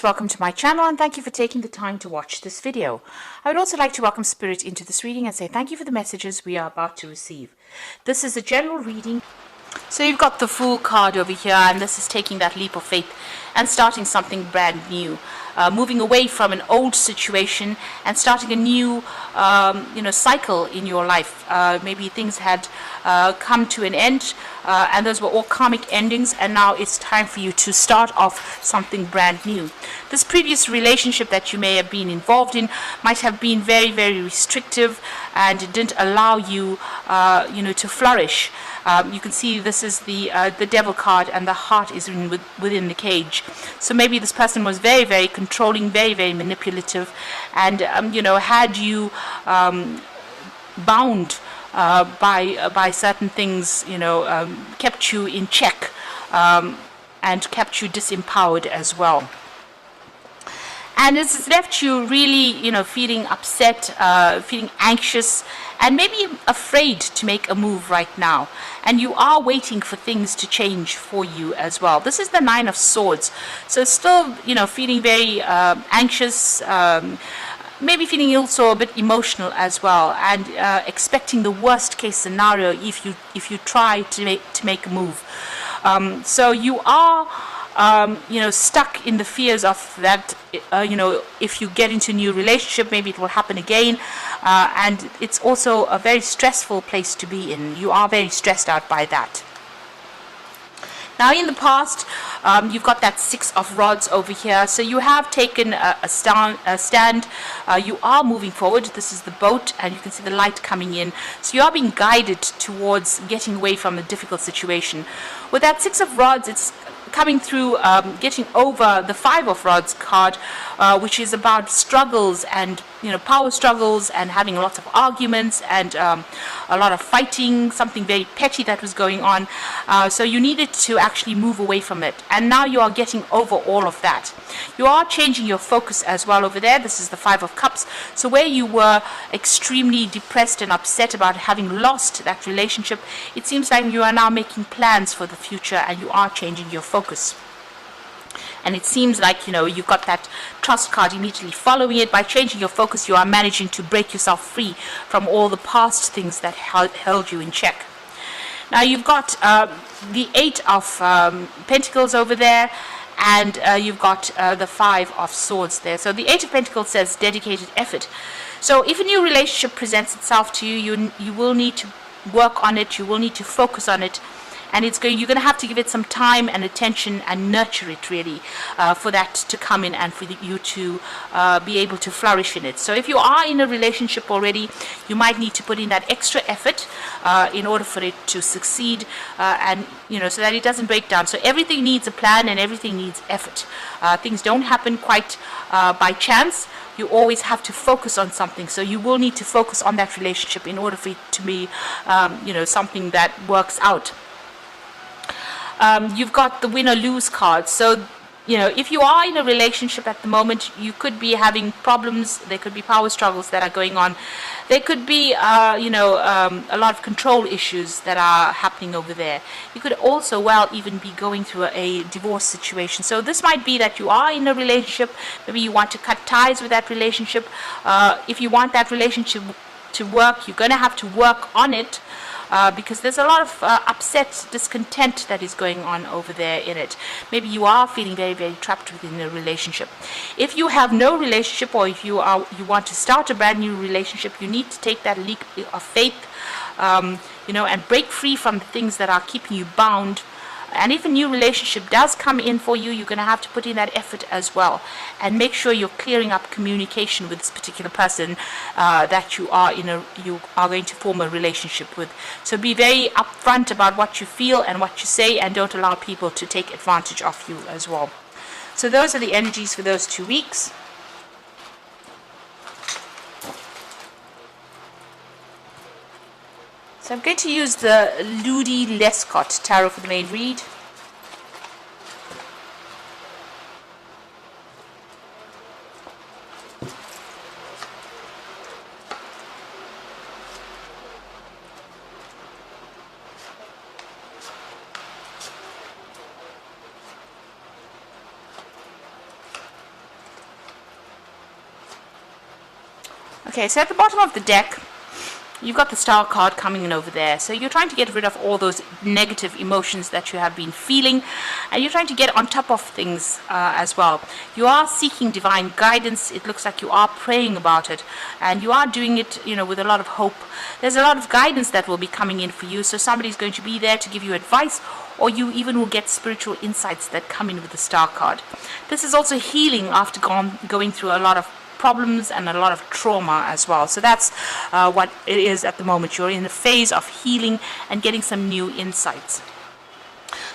Welcome to my channel and thank you for taking the time to watch this video. I would also like to welcome Spirit into this reading and say thank you for the messages we are about to receive. This is a general reading. So you've got the Fool card over here, and this is taking that leap of faith and starting something brand new. Moving away from an old situation and starting a new cycle in your life. Maybe things had come to an end and those were all karmic endings, and now it's time for you to start off something brand new. This previous relationship that you may have been involved in might have been very, very restrictive, and it didn't allow you to flourish. You can see this is the devil card, and the heart is within the cage. So maybe this person was very, very controlling, very, very manipulative, and had you bound by certain things, kept you in check, and kept you disempowered as well. And it's left you really, feeling upset, feeling anxious, and maybe afraid to make a move right now. And you are waiting for things to change for you as well. This is the Nine of Swords. So still, feeling very anxious, maybe feeling also a bit emotional as well, and expecting the worst case scenario if you try to make a move. So you are stuck in the fears of that, if you get into a new relationship, maybe it will happen again, and it's also a very stressful place to be in. You are very stressed out by that. Now in the past, you've got that Six of Rods over here, so you have taken a stand, you are moving forward. This is the boat, and you can see the light coming in, so you are being guided towards getting away from a difficult situation. With that Six of Rods, it's coming through, getting over the Five of Rods card, which is about struggles and power struggles, and having lots of arguments and a lot of fighting, something very petty that was going on. So you needed to actually move away from it, and now you are getting over all of that. You are changing your focus as well over there. This is the Five of Cups. So where you were extremely depressed and upset about having lost that relationship, it seems like you are now making plans for the future, and you are changing your focus. And it seems like you've got that Trust card immediately following it. By changing your focus, you are managing to break yourself free from all the past things that held you in check. Now you've got the Eight of Pentacles over there, and you've got the Five of Swords there. So the Eight of Pentacles says dedicated effort. So if a new relationship presents itself to you, you will need to work on it, you will need to focus on it, and you're going to have to give it some time and attention and nurture it really, for that to come in and for you to be able to flourish in it. So if you are in a relationship already, you might need to put in that extra effort in order for it to succeed, and so that it doesn't break down. So everything needs a plan, and everything needs effort. Things don't happen quite by chance. You always have to focus on something, so you will need to focus on that relationship in order for it to be something that works out. You've got the Win or Lose card. So if you are in a relationship at the moment, you could be having problems. There could be power struggles that are going on. There could be a lot of control issues that are happening over there. You could also even be going through a divorce situation. So this might be that you are in a relationship, maybe you want to cut ties with that relationship. If you want that relationship to work, you're going to have to work on it, because there's a lot of upset, discontent that is going on over there in it. Maybe you are feeling very, very trapped within a relationship. If you have no relationship, or if you want to start a brand new relationship, you need to take that leap of faith, and break free from the things that are keeping you bound. And if a new relationship does come in for you, you're going to have to put in that effort as well, and make sure you're clearing up communication with this particular person that you are going to form a relationship with. So be very upfront about what you feel and what you say, and don't allow people to take advantage of you as well. So those are the energies for those 2 weeks. So I'm going to use the Ludi Lescott Tarot for the main read. Okay, so at the bottom of the deck, you've got the Star card coming in over there. So you're trying to get rid of all those negative emotions that you have been feeling, and you're trying to get on top of things as well. You are seeking divine guidance. It looks like you are praying about it, and you are doing it, with a lot of hope. There's a lot of guidance that will be coming in for you. So somebody's going to be there to give you advice, or you even will get spiritual insights that come in with the Star card. This is also healing after going through a lot of problems and a lot of trauma as well. So that's what it is at the moment. You're in a phase of healing and getting some new insights.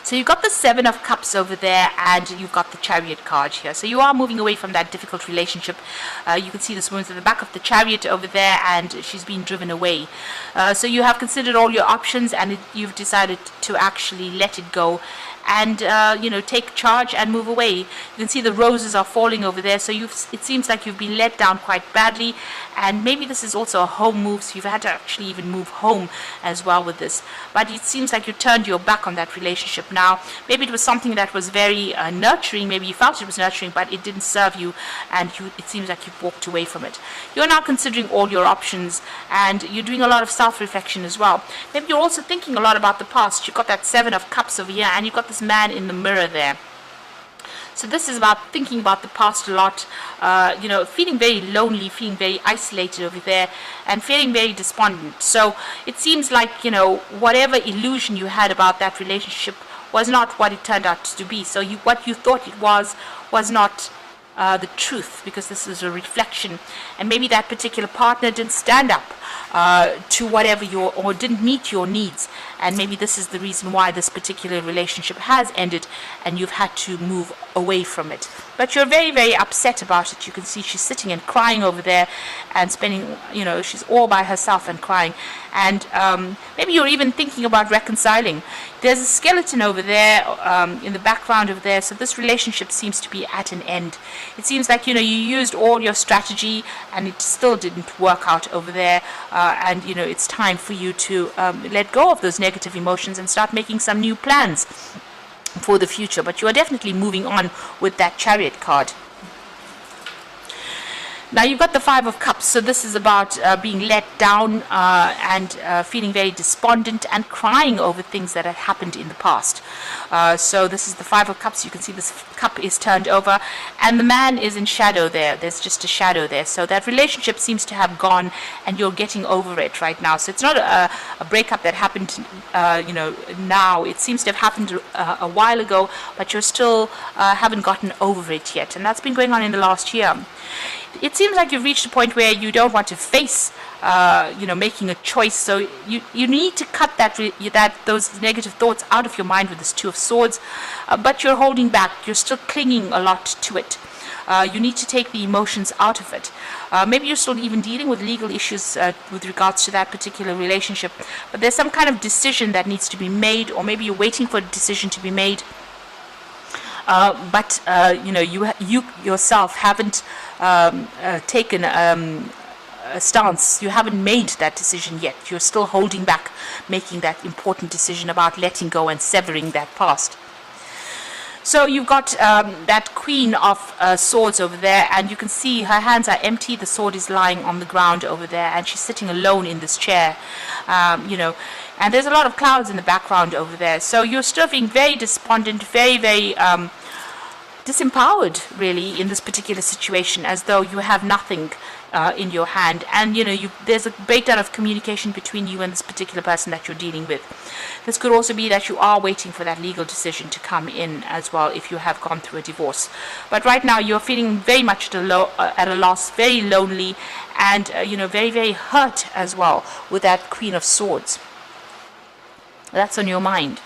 So you've got the Seven of Cups over there, and you've got the Chariot card here. So you are moving away from that difficult relationship. You can see this woman's at the back of the Chariot over there, and she's being driven away. So you have considered all your options, and you've decided to actually let it go and take charge and move away. You can see the roses are falling over there, so it seems like you've been let down quite badly, and maybe this is also a home move, so you've had to actually even move home as well with this. But it seems like you turned your back on that relationship now. Maybe it was something that was very nurturing, maybe you felt it was nurturing, but it didn't serve you, and it seems like you've walked away from it. You're now considering all your options, and you're doing a lot of self-reflection as well. Maybe you're also thinking a lot about the past. You've got that Seven of Cups over here, and you've got this man in the mirror there. So this is about thinking about the past a lot, feeling very lonely, feeling very isolated over there, and feeling very despondent. So it seems like, whatever illusion you had about that relationship was not what it turned out to be. So what you thought it was not the truth, because this is a reflection, and maybe that particular partner didn't stand up to whatever or didn't meet your needs, and maybe this is the reason why this particular relationship has ended and you've had to move away from it. But you're very, very upset about it. You can see she's sitting and crying over there and spending, she's all by herself and crying, and maybe you're even thinking about reconciling. There's a skeleton over there in the background over there, so this relationship seems to be at an end. It seems like, you used all your strategy and it still didn't work out over there, and it's time for you to let go of those negative emotions and start making some new plans for the future. But you are definitely moving on with that Chariot card. Now you've got the Five of Cups, so this is about being let down and feeling very despondent and crying over things that had happened in the past. So this is the Five of Cups. You can see this cup is turned over, and the man is in shadow there. There's just a shadow there. So that relationship seems to have gone, and you're getting over it right now. So it's not a breakup that happened, now. It seems to have happened a while ago, but you're still haven't gotten over it yet, and that's been going on in the last year. It seems like you've reached a point where you don't want to face, making a choice. So you need to cut those negative thoughts out of your mind with this Two of Swords, but you're holding back. You're still clinging a lot to it. You need to take the emotions out of it. Maybe you're still even dealing with legal issues with regards to that particular relationship, but there's some kind of decision that needs to be made, or maybe you're waiting for a decision to be made. But you yourself haven't taken a stance. You haven't made that decision yet. You're still holding back making that important decision about letting go and severing that past. So you've got that Queen of Swords over there, and you can see her hands are empty. The sword is lying on the ground over there, and she's sitting alone in this chair, and there's a lot of clouds in the background over there. So you're still being very despondent, very, very disempowered, really, in this particular situation, as though you have nothing in your hand, and there's a breakdown of communication between you and this particular person that you're dealing with. This could also be that you are waiting for that legal decision to come in as well, if you have gone through a divorce. But right now you're feeling very much at a loss, very lonely, and very, very hurt as well with that Queen of Swords. That's on your mind.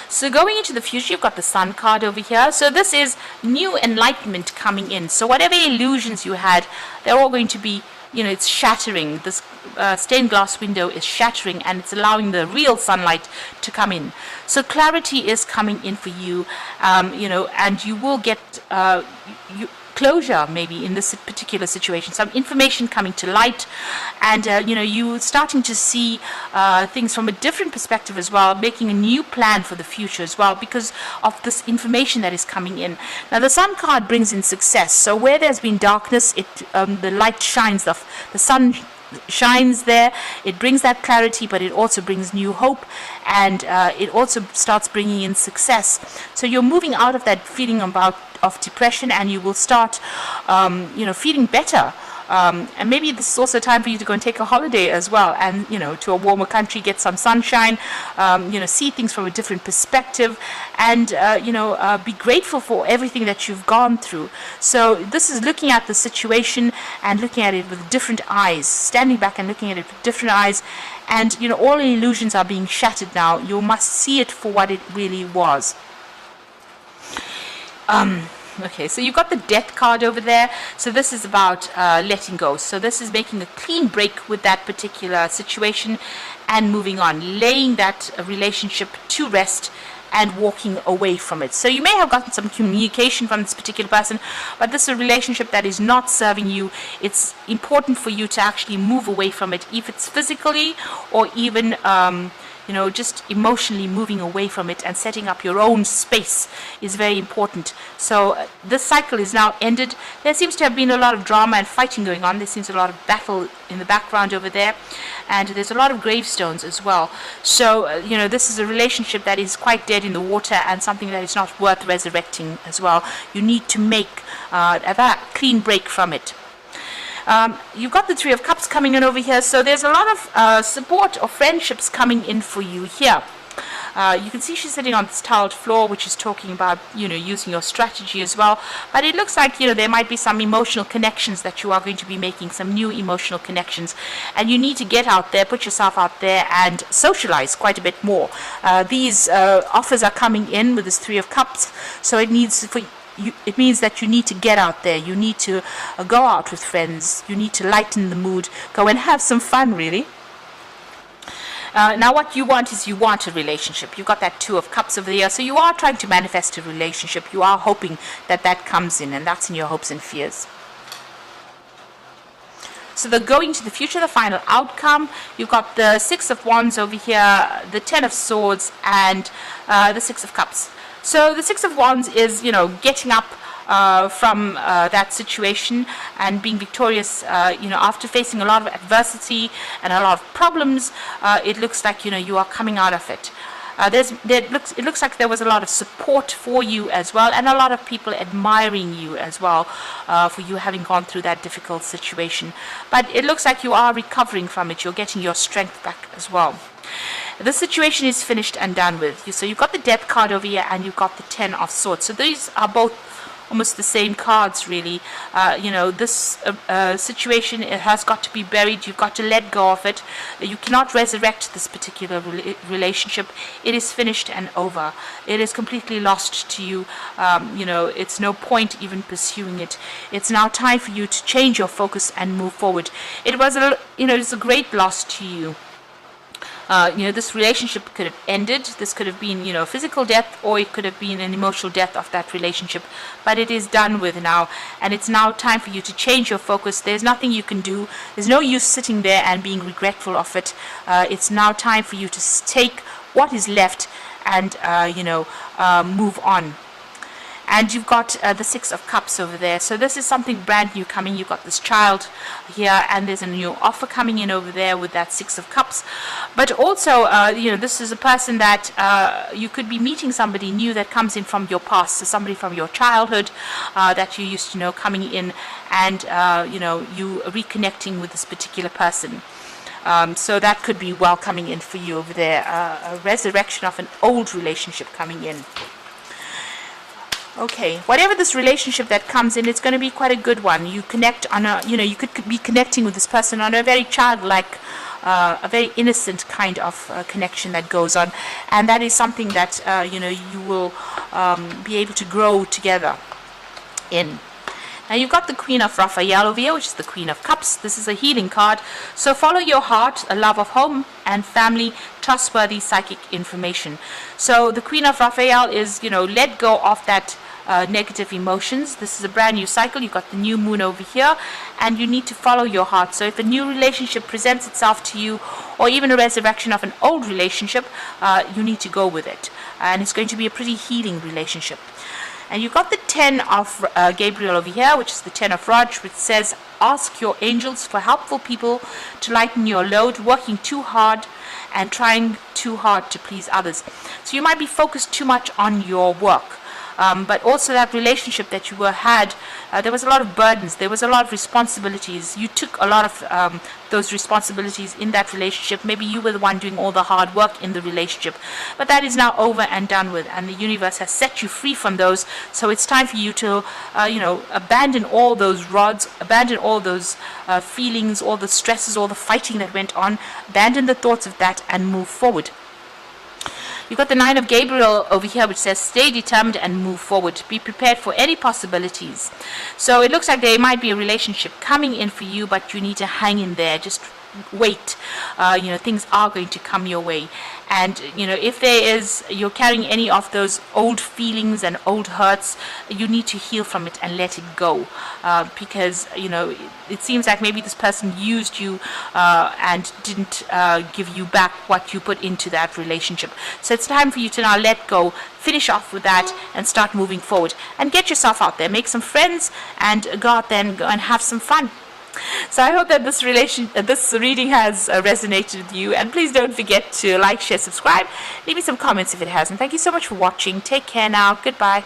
So going into the future, you've got the Sun card over here. So this is new enlightenment coming in. So whatever illusions you had, they're all going to be, it's shattering. This stained glass window is shattering, and it's allowing the real sunlight to come in. So clarity is coming in for you, and you will get closure maybe in this particular situation, some information coming to light, and you starting to see things from a different perspective as well, making a new plan for the future as well because of this information that is coming in. Now the Sun card brings in success, so where there's been darkness, the light shines, the sun shines there. It brings that clarity, but it also brings new hope, and it also starts bringing in success. So you're moving out of that feeling of depression, and you will start feeling better. And maybe this is also time for you to go and take a holiday as well, and to a warmer country, get some sunshine, see things from a different perspective, and be grateful for everything that you've gone through. So this is looking at the situation and looking at it with different eyes, standing back and looking at it with different eyes, and all the illusions are being shattered now. You must see it for what it really was. Okay, so you've got the Death card over there. So this is about letting go. So this is making a clean break with that particular situation and moving on, laying that relationship to rest and walking away from it. So you may have gotten some communication from this particular person, but this is a relationship that is not serving you. It's important for you to actually move away from it, if it's physically or even just emotionally moving away from it and setting up your own space is very important. So this cycle is now ended. There seems to have been a lot of drama and fighting going on. There seems a lot of battle in the background over there, and there's a lot of gravestones as well. So this is a relationship that is quite dead in the water and something that is not worth resurrecting as well. You need to make a clean break from it. You've got the Three of Cups coming in over here, so there's a lot of support or friendships coming in for you here. You can see she's sitting on this tiled floor, which is talking about using your strategy as well, but it looks like there might be some emotional connections that you are going to be making, some new emotional connections, and you need to get out there, put yourself out there and socialize quite a bit more. These offers are coming in with this Three of Cups, so it means that you need to get out there. You need to go out with friends. You need to lighten the mood. Go and have some fun, really. Now what you want is a relationship. You've got that Two of Cups over there. So you are trying to manifest a relationship. You are hoping that comes in, and that's in your hopes and fears. So the going to the future, the final outcome, you've got the Six of Wands over here, the Ten of Swords, and the Six of Cups. So the Six of Wands is, getting up from that situation and being victorious, after facing a lot of adversity and a lot of problems. It looks like, you are coming out of it. It looks like there was a lot of support for you as well, and a lot of people admiring you as well for you having gone through that difficult situation. But it looks like you are recovering from it. You're getting your strength back as well. The situation is finished and done with. So you've got the Death card over here, and you've got the Ten of Swords. So these are both almost the same cards, really. This situation, it has got to be buried. You've got to let go of it. You cannot resurrect this particular relationship. It is finished and over. It is completely lost to you. It's no point even pursuing it. It's now time for you to change your focus and move forward. It was it's a great loss to you. This relationship could have ended. This could have been, physical death, or it could have been an emotional death of that relationship. But it is done with now, and it's now time for you to change your focus. There's nothing you can do. There's no use sitting there and being regretful of it. It's now time for you to take what is left and, move on. And you've got the Six of Cups over there. So this is something brand new coming. You've got this child here, and there's a new offer coming in over there with that Six of Cups. But also, this is a person that you could be meeting somebody new that comes in from your past. So somebody from your childhood that you used to know coming in, and, you reconnecting with this particular person. So that could be well coming in for you over there. A resurrection of an old relationship coming in. Okay, whatever this relationship that comes in, it's going to be quite a good one. You connect on you could be connecting with this person on a very childlike, a very innocent kind of connection that goes on, and that is something that you will be able to grow together in. Now you've got the Queen of Raphael over here, which is the Queen of Cups. This is a healing card. So follow your heart, a love of home and family, trustworthy psychic information. So the Queen of Raphael is, let go of that negative emotions. This is a brand new cycle. You've got the new moon over here, and you need to follow your heart. So if a new relationship presents itself to you, or even a resurrection of an old relationship, you need to go with it. And it's going to be a pretty healing relationship. And you've got the 10 of Gabriel over here, which is the 10 of Raj, which says, ask your angels for helpful people to lighten your load, working too hard and trying too hard to please others. So you might be focused too much on your work. But also that relationship that you had, there was a lot of burdens, there was a lot of responsibilities. You took a lot of those responsibilities in that relationship. Maybe you were the one doing all the hard work in the relationship. But that is now over and done with, and the universe has set you free from those. So it's time for you to, abandon all those rods, abandon all those feelings, all the stresses, all the fighting that went on, abandon the thoughts of that and move forward. You've got the 9 of Gabriel over here, which says, stay determined and move forward. Be prepared for any possibilities. So it looks like there might be a relationship coming in for you, but you need to hang in there. Just wait. Things are going to come your way. And, if you're carrying any of those old feelings and old hurts, you need to heal from it and let it go. Because, it seems like maybe this person used you and didn't give you back what you put into that relationship. So it's time for you to now let go, finish off with that, and start moving forward. And get yourself out there, make some friends, and go out there and go and have some fun. So I hope that this reading has resonated with you, and please don't forget to like, share, subscribe. Leave me some comments if it hasn't. Thank you so much for watching. Take care now. Goodbye.